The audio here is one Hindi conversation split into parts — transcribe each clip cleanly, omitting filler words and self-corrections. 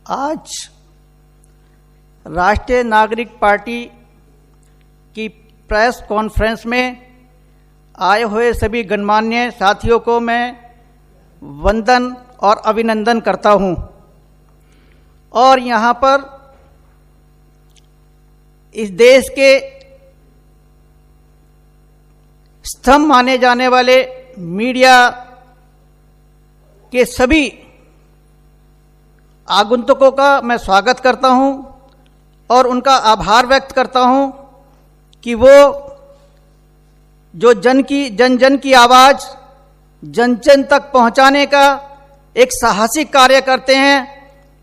आज राष्ट्रीय नागरिक पार्टी की प्रेस कॉन्फ्रेंस में आए हुए सभी गणमान्य साथियों को मैं वंदन और अभिनंदन करता हूं और यहां पर इस देश के स्तंभ माने जाने वाले मीडिया के सभी आगंतुकों का मैं स्वागत करता हूं और उनका आभार व्यक्त करता हूं कि वो जो जन जन की आवाज़ जन जन तक पहुंचाने का एक साहसिक कार्य करते हैं।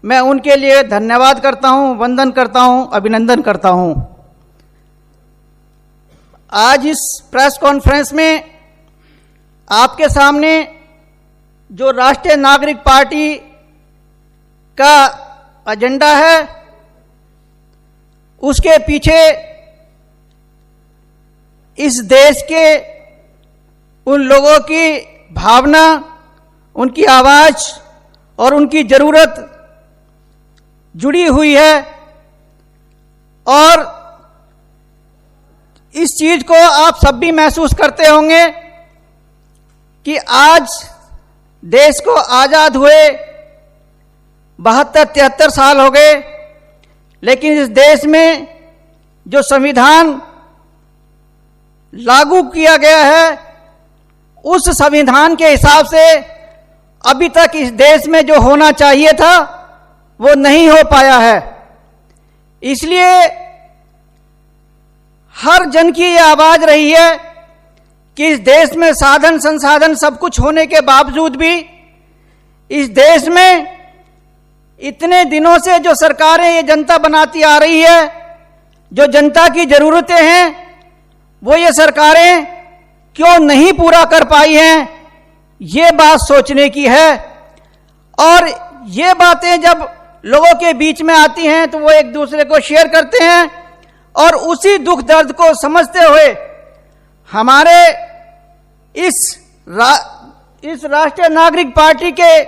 मैं उनके लिए धन्यवाद करता हूं, वंदन करता हूं, अभिनंदन करता हूं। आज इस प्रेस कॉन्फ्रेंस में आपके सामने जो राष्ट्रीय नागरिक पार्टी का एजेंडा है उसके पीछे इस देश के उन लोगों की भावना, उनकी आवाज़ और उनकी ज़रूरत जुड़ी हुई है और इस चीज़ को आप सब भी महसूस करते होंगे कि आज देश को आज़ाद हुए 72-73 साल हो गए, लेकिन इस देश में जो संविधान लागू किया गया है उस संविधान के हिसाब से अभी तक इस देश में जो होना चाहिए था वो नहीं हो पाया है। इसलिए हर जन की ये आवाज रही है कि इस देश में साधन संसाधन सब कुछ होने के बावजूद भी इस देश में इतने दिनों से जो सरकारें ये जनता बनाती आ रही है, जो जनता की जरूरतें हैं वो ये सरकारें क्यों नहीं पूरा कर पाई हैं, ये बात सोचने की है। और ये बातें जब लोगों के बीच में आती हैं तो वो एक दूसरे को शेयर करते हैं और उसी दुख दर्द को समझते हुए हमारे इस राष्ट्रीय नागरिक पार्टी के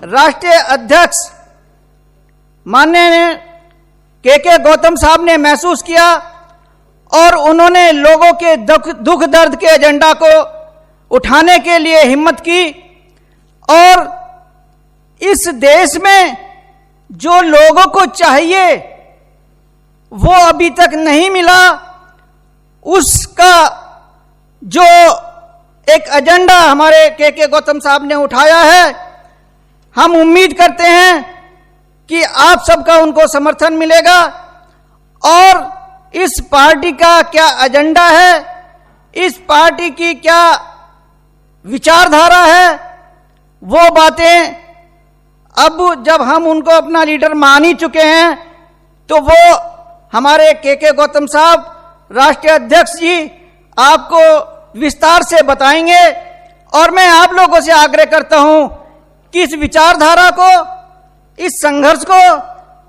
राष्ट्रीय अध्यक्ष माननीय के गौतम साहब ने महसूस किया और उन्होंने लोगों के दुख दर्द के एजेंडा को उठाने के लिए हिम्मत की और इस देश में जो लोगों को चाहिए वो अभी तक नहीं मिला, उसका जो एक एजेंडा हमारे के गौतम साहब ने उठाया है, हम उम्मीद करते हैं कि आप सबका उनको समर्थन मिलेगा और इस पार्टी का क्या एजेंडा है, इस पार्टी की क्या विचारधारा है, वो बातें अब जब हम उनको अपना लीडर मान ही चुके हैं तो वो हमारे के गौतम साहब राष्ट्रीय अध्यक्ष जी आपको विस्तार से बताएंगे। और मैं आप लोगों से आग्रह करता हूं कि इस विचारधारा को, इस संघर्ष को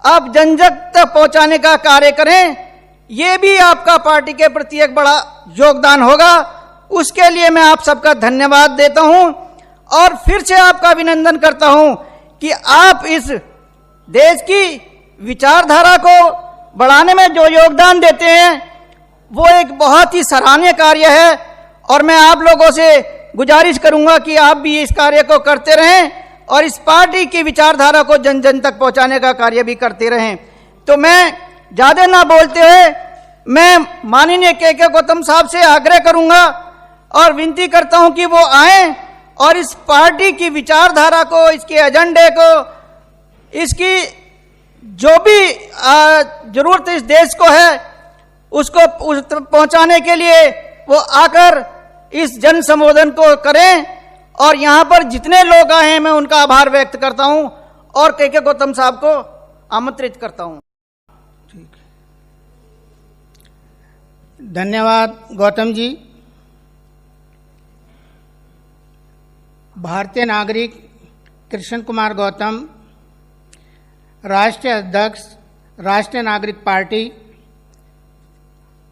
आप जन जन तक पहुंचाने का कार्य करें। ये भी आपका पार्टी के प्रति एक बड़ा योगदान होगा। उसके लिए मैं आप सबका धन्यवाद देता हूं और फिर से आपका अभिनंदन करता हूं कि आप इस देश की विचारधारा को बढ़ाने में जो योगदान देते हैं वो एक बहुत ही सराहनीय कार्य है और मैं आप लोगों से गुजारिश करूंगा कि आप भी इस कार्य को करते रहें और इस पार्टी की विचारधारा को जन जन तक पहुंचाने का कार्य भी करते रहें। तो मैं ज़्यादा ना बोलते हुए मैं माननीय के गौतम साहब से आग्रह करूंगा और विनती करता हूं कि वो आएं और इस पार्टी की विचारधारा को, इसके एजेंडे को, इसकी जो भी जरूरत इस देश को है उसको पहुंचाने के लिए वो आकर इस जन संबोधन को करें। और यहां पर जितने लोग आए हैं मैं उनका आभार व्यक्त करता हूं और के गौतम साहब को आमंत्रित करता हूं। ठीक, धन्यवाद गौतम जी। भारतीय नागरिक कृष्ण कुमार गौतम, राष्ट्रीय अध्यक्ष राष्ट्रीय नागरिक पार्टी,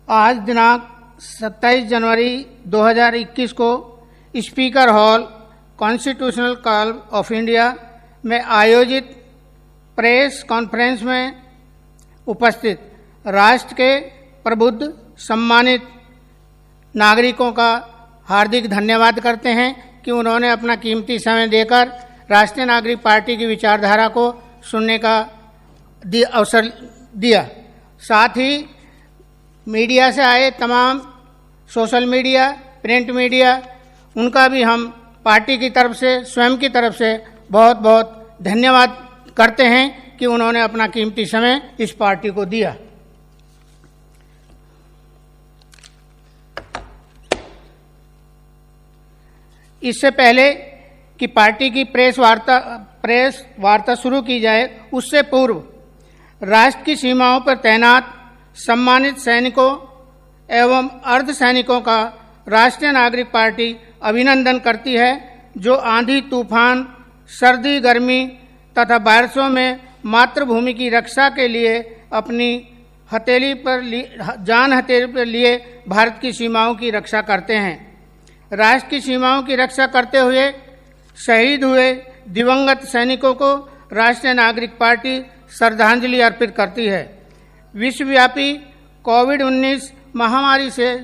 आज दिनांक 27 जनवरी 2021 को speaker hall constitutional call of India में आयोजित प्रेस कॉन्फ्रेंस में उपस्थित राष्ट्र के प्रबुद्ध सम्मानित नागरिकों का हार्दिक धन्यवाद करते हैं कि उन्होंने अपना कीमती समय देकर राष्ट्रीय नागरिक पार्टी की विचारधारा को सुनने का अवसर दिया। साथ ही मीडिया से आए तमाम सोशल मीडिया, प्रिंट मीडिया, उनका भी हम पार्टी की तरफ से, स्वयं की तरफ से बहुत बहुत धन्यवाद करते हैं कि उन्होंने अपना कीमती समय इस पार्टी को दिया। इससे पहले कि पार्टी की प्रेस वार्ता शुरू की जाए, उससे पूर्व राष्ट्र की सीमाओं पर तैनात सम्मानित सैनिकों एवं अर्धसैनिकों का राष्ट्रीय नागरिक पार्टी अभिनंदन करती है, जो आंधी तूफान, सर्दी गर्मी तथा बारिशों में मातृभूमि की रक्षा के लिए अपनी जान हथेली पर लिए भारत की सीमाओं की रक्षा करते हैं। राष्ट्र की सीमाओं की रक्षा करते हुए शहीद हुए दिवंगत सैनिकों को राष्ट्रीय नागरिक पार्टी श्रद्धांजलि अर्पित करती है। विश्वव्यापी कोविड-19 महामारी से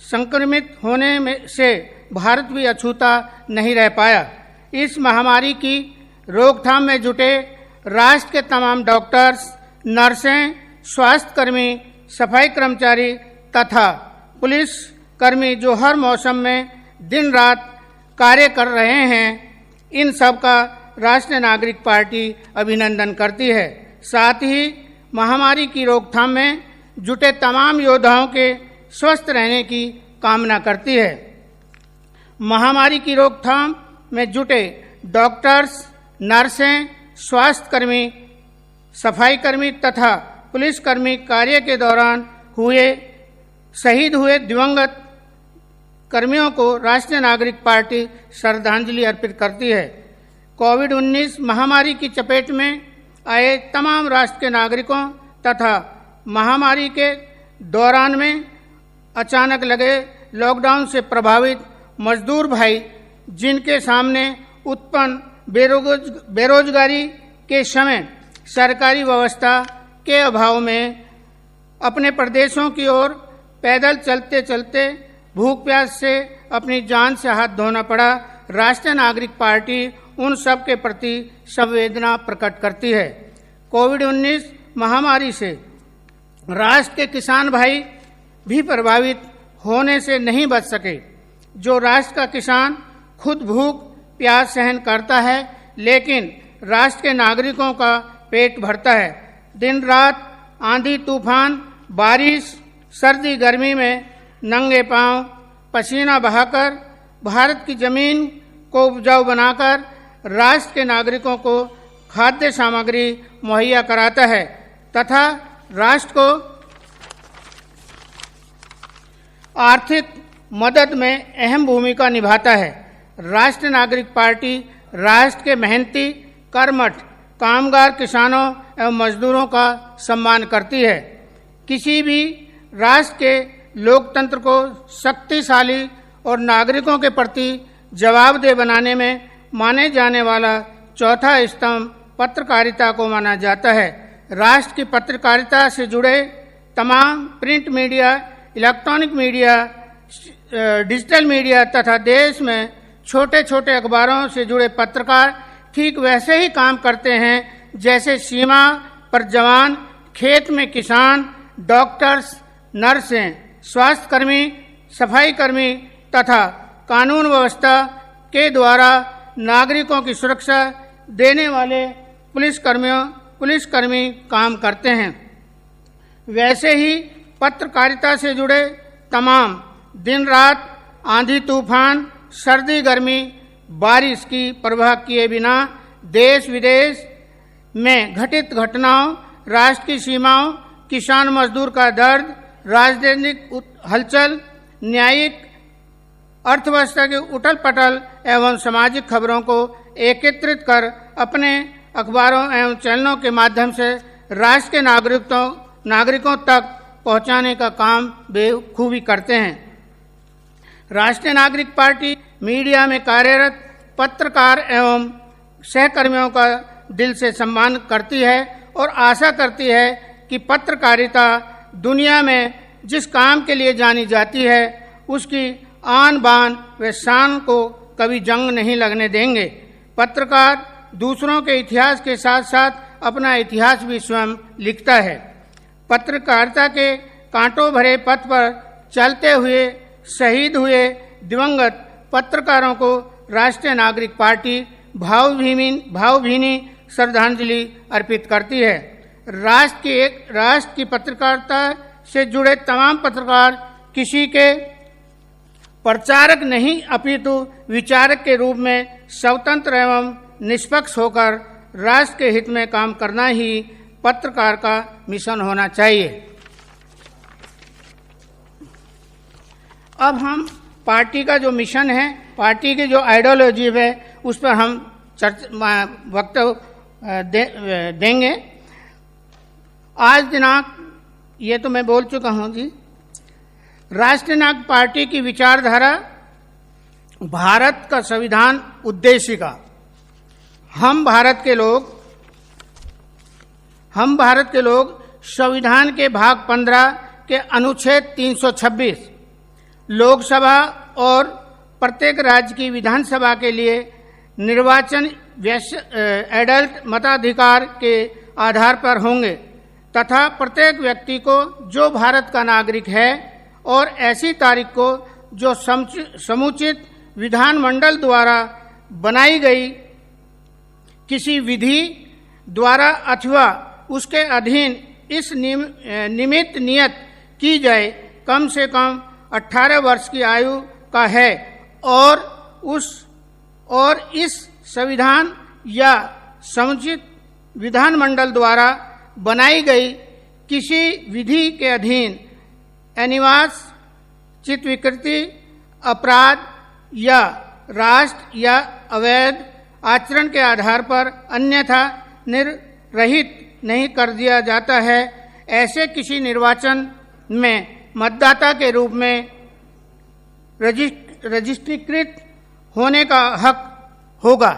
संक्रमित होने से भारत भी अछूता नहीं रह पाया। इस महामारी की रोकथाम में जुटे राष्ट्र के तमाम डॉक्टर्स, नर्सें, स्वास्थ्यकर्मी, सफाई कर्मचारी तथा पुलिस कर्मी जो हर मौसम में दिन रात कार्य कर रहे हैं, इन सब का राष्ट्रीय नागरिक पार्टी अभिनंदन करती है। साथ ही महामारी की रोकथाम में जुटे तमाम योद्धाओं के स्वस्थ रहने की कामना करती है। महामारी की रोकथाम में जुटे डॉक्टर्स, नर्सें, स्वास्थ्यकर्मी, सफाई कर्मी तथा पुलिसकर्मी कार्य के दौरान शहीद हुए दिवंगत कर्मियों को राष्ट्रीय नागरिक पार्टी श्रद्धांजलि अर्पित करती है। कोविड-19 महामारी की चपेट में आए तमाम राष्ट्र के नागरिकों तथा महामारी के दौरान में अचानक लगे लॉकडाउन से प्रभावित मजदूर भाई, जिनके सामने उत्पन्न बेरोजगारी के समय सरकारी व्यवस्था के अभाव में अपने प्रदेशों की ओर पैदल चलते चलते भूख प्यास से अपनी जान से हाथ धोना पड़ा, राष्ट्रीय नागरिक पार्टी उन सब के प्रति संवेदना प्रकट करती है। कोविड-19 महामारी से राष्ट्र के किसान भाई भी प्रभावित होने से नहीं बच सके। जो राष्ट्र का किसान खुद भूख प्यास सहन करता है, लेकिन राष्ट्र के नागरिकों का पेट भरता है। दिन रात आंधी तूफान, बारिश, सर्दी गर्मी में नंगे पांव पसीना बहाकर भारत की जमीन को उपजाऊ बनाकर राष्ट्र के नागरिकों को खाद्य सामग्री मुहैया कराता है तथा राष्ट्र को आर्थिक मदद में अहम भूमिका निभाता है। राष्ट्रीय नागरिक पार्टी राष्ट्र के मेहनती, कर्मठ, कामगार किसानों एवं मजदूरों का सम्मान करती है। किसी भी राष्ट्र के लोकतंत्र को शक्तिशाली और नागरिकों के प्रति जवाबदेह बनाने में माने जाने वाला चौथा स्तंभ पत्रकारिता को माना जाता है। राष्ट्र की पत्रकारिता से जुड़े तमाम print media, electronic media, digital media तथा देश में छोटे छोटे अखबारों से जुड़े पत्रकार ठीक वैसे ही काम करते हैं जैसे सीमा पर जवान, खेत में किसान, डॉक्टर्स, नर्सें, स्वास्थ्यकर्मी, सफाई कर्मी तथा कानून व्यवस्था के द्वारा नागरिकों की सुरक्षा देने वाले पुलिसकर्मी काम करते हैं। वैसे ही पत्रकारिता से जुड़े तमाम दिन रात आंधी तूफान, सर्दी गर्मी, बारिश की परवाह किए बिना देश विदेश में घटित घटनाओं, राष्ट्र की सीमाओं, किसान मजदूर का दर्द, राजनीतिक हलचल, न्यायिक अर्थव्यवस्था की उथल पटल एवं सामाजिक खबरों को एकत्रित कर अपने अखबारों एवं चैनलों के माध्यम से राष्ट्र के नागरिकों तक पहुंचाने का काम बेखूबी करते हैं। राष्ट्रीय नागरिक पार्टी मीडिया में कार्यरत पत्रकार एवं सहकर्मियों का दिल से सम्मान करती है और आशा करती है कि पत्रकारिता दुनिया में जिस काम के लिए जानी जाती है उसकी आन बान व शान को कभी जंग नहीं लगने देंगे। पत्रकार दूसरों के इतिहास के साथ साथ अपना इतिहास भी स्वयं लिखता है। पत्रकारिता के कांटों भरे पथ पर चलते हुए शहीद हुए दिवंगत पत्रकारों को राष्ट्रीय नागरिक पार्टी भावभीनी श्रद्धांजलि अर्पित करती है। राष्ट्र की पत्रकारिता से जुड़े तमाम पत्रकार किसी के प्रचारक नहीं अपितु विचारक के रूप में स्वतंत्र एवं निष्पक्ष होकर राष्ट्र के हित में काम करना ही पत्रकार का मिशन होना चाहिए। अब हम पार्टी का जो मिशन है, पार्टी की जो आइडियोलॉजी है, उस पर हम वक्तव्य देंगे। आज दिनांक ये तो मैं बोल चुका हूं जी। राष्ट्रीय नागरिक पार्टी की विचारधारा भारत का संविधान उद्देशिका। हम भारत के लोग संविधान के भाग 15 के अनुच्छेद 326 लोकसभा और प्रत्येक राज्य की विधानसभा के लिए निर्वाचन एडल्ट मताधिकार के आधार पर होंगे तथा प्रत्येक व्यक्ति को जो भारत का नागरिक है और ऐसी तारीख को जो समुचित विधानमंडल द्वारा बनाई गई किसी विधि द्वारा अथवा उसके अधीन इस निमित्त नियत की जाए कम से कम 18 वर्ष की आयु का है और इस संविधान या समुचित विधानमंडल द्वारा बनाई गई किसी विधि के अधीन अनिवास चित्त विकृति अपराध या राष्ट्र या अवैध आचरण के आधार पर अन्यथा निर्रहित नहीं कर दिया जाता है। ऐसे किसी निर्वाचन में मतदाता के रूप में रजिस्ट्रीकृत होने का हक होगा।